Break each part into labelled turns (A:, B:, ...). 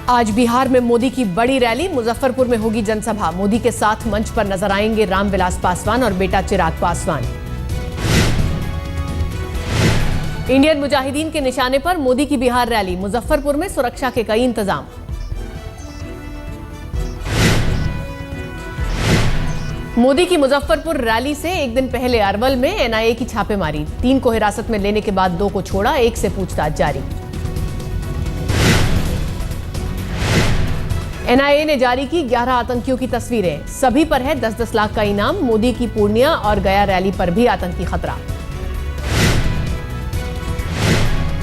A: आज बिहार में मोदी की बड़ी रैली, मुजफ्फरपुर में होगी जनसभा। मोदी के साथ मंच पर नजर आएंगे रामविलास पासवान और बेटा चिराग पासवान। इंडियन मुजाहिदीन के निशाने पर मोदी की बिहार रैली, मुजफ्फरपुर में सुरक्षा के कई इंतजाम। मोदी की मुजफ्फरपुर रैली से एक दिन पहले अरवल में एनआईए की छापेमारी, 3 को हिरासत में लेने के बाद 2 को छोड़ा, 1 से पूछताछ जारी। एनआईए ने जारी की 11 आतंकियों की तस्वीरें, सभी पर है 10-10 लाख का इनाम। मोदी की पूर्णिया और गया रैली पर भी आतंकी खतरा।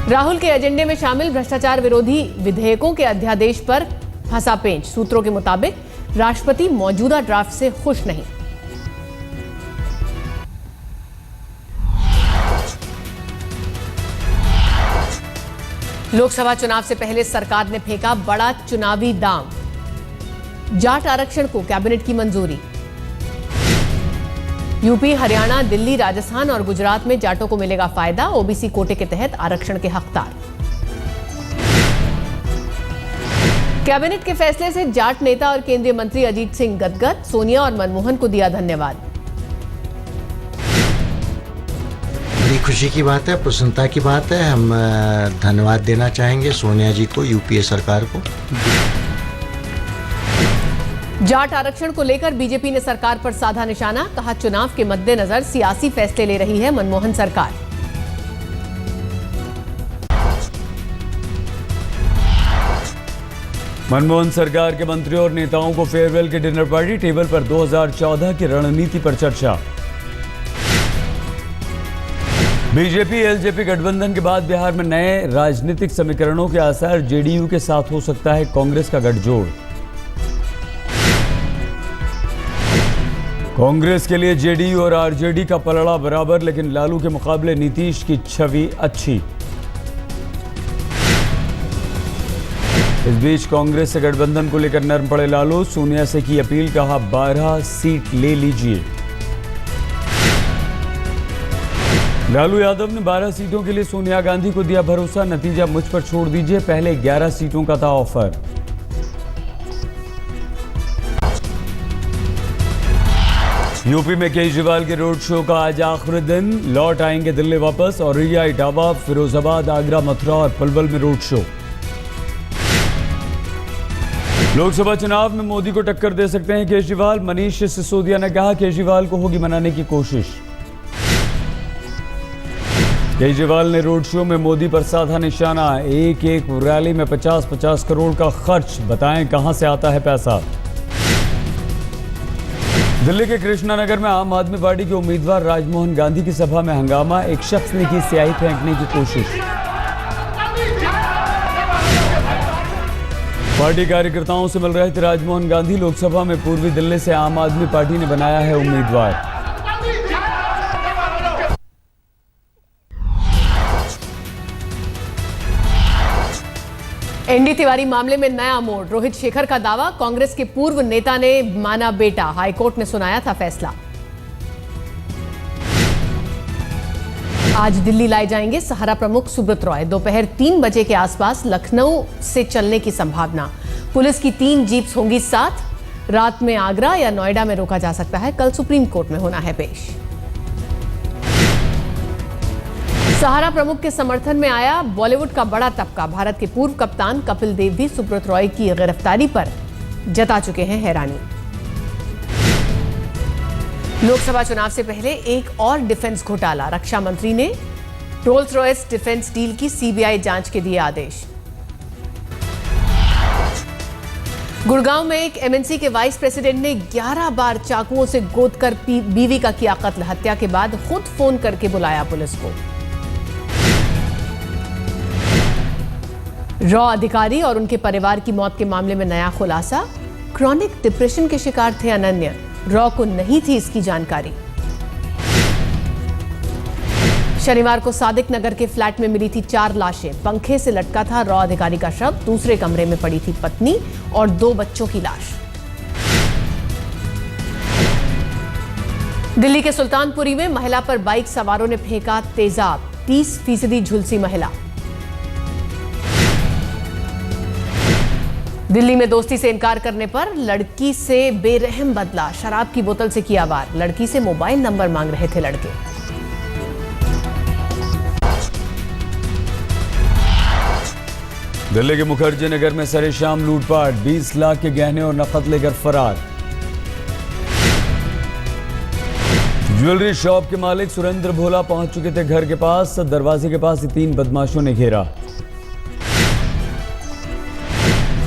A: राहुल के एजेंडे में शामिल भ्रष्टाचार विरोधी विधेयकों के अध्यादेश पर फंसा पेंच, सूत्रों के मुताबिक राष्ट्रपति मौजूदा ड्राफ्ट से खुश नहीं। लोकसभा चुनाव से पहले सरकार ने फेंका बड़ा चुनावी दांव, जाट आरक्षण को कैबिनेट की मंजूरी। यूपी, हरियाणा, दिल्ली, राजस्थान और गुजरात में जाटों को मिलेगा फायदा, ओबीसी कोटे के तहत आरक्षण के हकदार। कैबिनेट के फैसले से जाट नेता और केंद्रीय मंत्री अजीत सिंह गदगद, सोनिया और मनमोहन को दिया धन्यवाद।
B: बड़ी खुशी की बात है, प्रसन्नता की बात है। हम धन्यवाद देना चाहेंगे सोनिया जी को, यूपीए सरकार को।
A: जाट आरक्षण को लेकर बीजेपी ने सरकार पर साधा निशाना, कहा चुनाव के मद्देनजर सियासी फैसले ले रही है मनमोहन सरकार।
C: मनमोहन सरकार के मंत्रियों और नेताओं को फेयरवेल के डिनर पार्टी, टेबल पर 2014 की रणनीति पर चर्चा। बीजेपी एलजेपी गठबंधन के बाद बिहार में नए राजनीतिक समीकरणों के आसार, जेडीयू के साथ हो सकता है कांग्रेस का गठजोड़। कांग्रेस के लिए जेडीयू और आरजेडी का पलड़ा बराबर, लेकिन लालू के मुकाबले नीतीश की छवि अच्छी। इस बीच कांग्रेस से गठबंधन को लेकर नर्म पड़े लालू, सोनिया से की अपील, कहा 12 सीट ले लीजिए। लालू यादव ने 12 सीटों के लिए सोनिया गांधी को दिया भरोसा, नतीजा मुझ पर छोड़ दीजिए, पहले 11 सीटों का था ऑफर। यूपी में केजरीवाल के रोड शो का आज आखिरी दिन, लौट आएंगे दिल्ली वापस। औरैया, इटावा, फिरोजाबाद, आगरा, मथुरा और पलवल में रोड शो। लोकसभा चुनाव में मोदी को टक्कर दे सकते हैं केजरीवाल, मनीष सिसोदिया ने कहा केजरीवाल को होगी मनाने की कोशिश। केजरीवाल ने रोड शो में मोदी पर साधा निशाना, एक रैली में 50-50 करोड़ का खर्च, बताएं कहां से आता है पैसा। दिल्ली के कृष्णा नगर में आम आदमी पार्टी के उम्मीदवार राजमोहन गांधी की सभा में हंगामा, एक शख्स ने की स्याही फेंकने की कोशिश। पार्टी कार्यकर्ताओं से मिल रहे थे राजमोहन गांधी, लोकसभा में पूर्वी दिल्ली से आम आदमी पार्टी ने बनाया है उम्मीदवार।
A: एनडी तिवारी मामले में नया मोड़, रोहित शेखर का दावा, कांग्रेस के पूर्व नेता ने माना बेटा, हाईकोर्ट ने सुनाया था फैसला। आज दिल्ली लाए जाएंगे सहारा प्रमुख सुब्रत रॉय, दोपहर 3 बजे के आसपास लखनऊ से चलने की संभावना। पुलिस की 3 जीप्स होंगी साथ, रात में आगरा या नोएडा में रोका जा सकता है, कल सुप्रीम कोर्ट में होना है पेश। सहारा प्रमुख के समर्थन में आया बॉलीवुड का बड़ा तबका, भारत के पूर्व कप्तान कपिल देव भी सुब्रत रॉय की गिरफ्तारी पर जता चुके हैं हैरानी। लोकसभा चुनाव से पहले एक और डिफेंस घोटाला, रक्षा मंत्री ने रोल्स रॉयस डिफेंस डील की सीबीआई जांच के दिए आदेश। गुड़गांव में एक एमएनसी के वाइस प्रेसिडेंट ने 11 बार चाकुओं से गोदकर बीवी का किया कत्ल, हत्या के बाद खुद फोन करके बुलाया पुलिस को। रॉ अधिकारी और उनके परिवार की मौत के मामले में नया खुलासा, क्रॉनिक डिप्रेशन के शिकार थे अनन्या, रॉ को नहीं थी इसकी जानकारी। शनिवार को सादिक नगर के फ्लैट में मिली थी 4 लाशें, पंखे से लटका था रॉ अधिकारी का शव, दूसरे कमरे में पड़ी थी पत्नी और 2 बच्चों की लाश। दिल्ली के सुल्तानपुरी में महिला पर बाइक सवारों ने फेंका तेजाब, 30% झुलसी महिला। दिल्ली में दोस्ती से इनकार करने पर लड़की से बेरहम बदला, शराब की बोतल से किया वार। लड़की से मोबाइल नंबर मांग रहे थे लड़के।
C: दिल्ली के मुखर्जी नगर में सरेशाम लूटपाट, 20 लाख के गहने और नकद लेकर फरार। ज्वेलरी शॉप के मालिक सुरेंद्र भोला पहुंच चुके थे घर के पास। दरवाजे के पास ही 3 बदमाशों ने घेरा।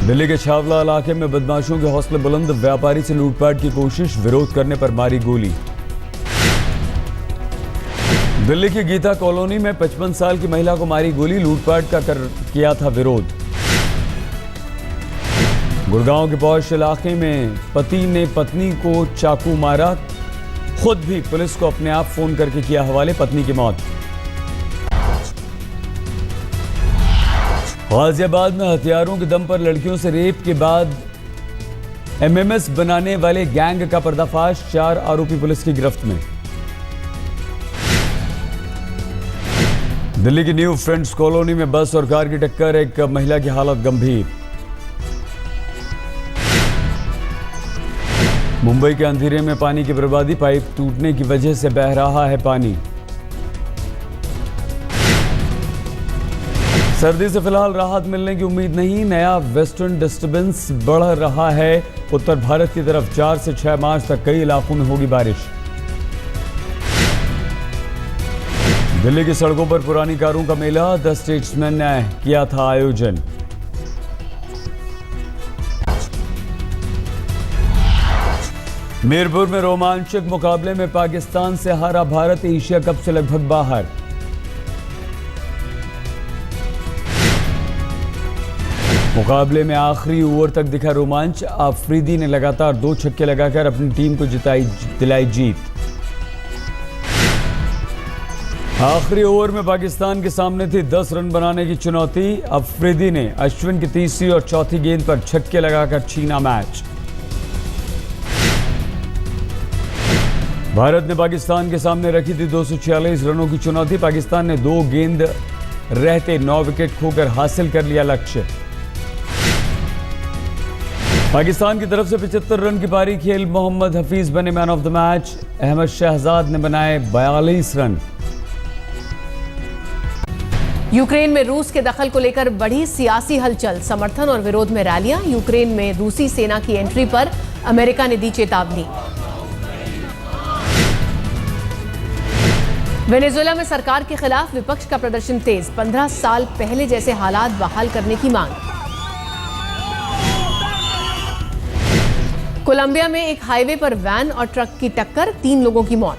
C: दिल्ली के छावला इलाके में बदमाशों के हौसले बुलंद, व्यापारी से लूटपाट की कोशिश, विरोध करने पर मारी गोली। दिल्ली की गीता कॉलोनी में 55 साल की महिला को मारी गोली, लूटपाट का किया था विरोध। गुड़गांव के पौष इलाके में पति ने पत्नी को चाकू मारा, खुद भी पुलिस को अपने आप फोन करके किया हवाले, पत्नी की मौत। गाजियाबाद में हथियारों के दम पर लड़कियों से रेप के बाद एमएमएस बनाने वाले गैंग का पर्दाफाश, 4 आरोपी पुलिस की गिरफ्त में। दिल्ली की न्यू फ्रेंड्स कॉलोनी में बस और कार की टक्कर, एक महिला की हालत गंभीर। मुंबई के अंधेरे में पानी की बर्बादी, पाइप टूटने की वजह से बह रहा है पानी। सर्दी से फिलहाल राहत मिलने की उम्मीद नहीं, नया वेस्टर्न डिस्टर्बेंस बढ़ रहा है उत्तर भारत की तरफ। 4 से 6 मार्च तक कई इलाकों में होगी बारिश। दिल्ली की सड़कों पर पुरानी कारों का मेला, द स्टेट्समैन ने किया था आयोजन। मीरपुर में रोमांचक मुकाबले में पाकिस्तान से हारा भारत, एशिया कप से लगभग बाहर। मुकाबले में आखिरी ओवर तक दिखा रोमांच, आफरीदी ने लगातार 2 छक्के लगाकर अपनी टीम को दिलाई जीत। आखिरी ओवर में पाकिस्तान के सामने थी 10 रन बनाने की चुनौती। अफरीदी ने अश्विन की तीसरी और चौथी गेंद पर छक्के लगाकर छीना मैच। भारत ने पाकिस्तान के सामने रखी थी 246 रनों की चुनौती। पाकिस्तान ने 2 गेंद रहते 9 विकेट खोकर हासिल कर लिया लक्ष्य। पाकिस्तान की तरफ से 75 रन की पारी खेल मोहम्मद हफीज बने man of the match. Ahmed Shehzad ने बनाए 42 रन।
A: यूक्रेन में रूस के दखल को लेकर बढ़ी सियासी हलचल, समर्थन और विरोध में रैलियां। यूक्रेन में रूसी सेना की एंट्री पर अमेरिका ने दी चेतावनी। वेनेजुएला में सरकार के खिलाफ विपक्ष का प्रदर्शन तेज, 15 साल पहले जैसे हालात बहाल करने की मांग। कोलंबिया में एक हाईवे पर वैन और ट्रक की टक्कर, 3 लोगों की मौत।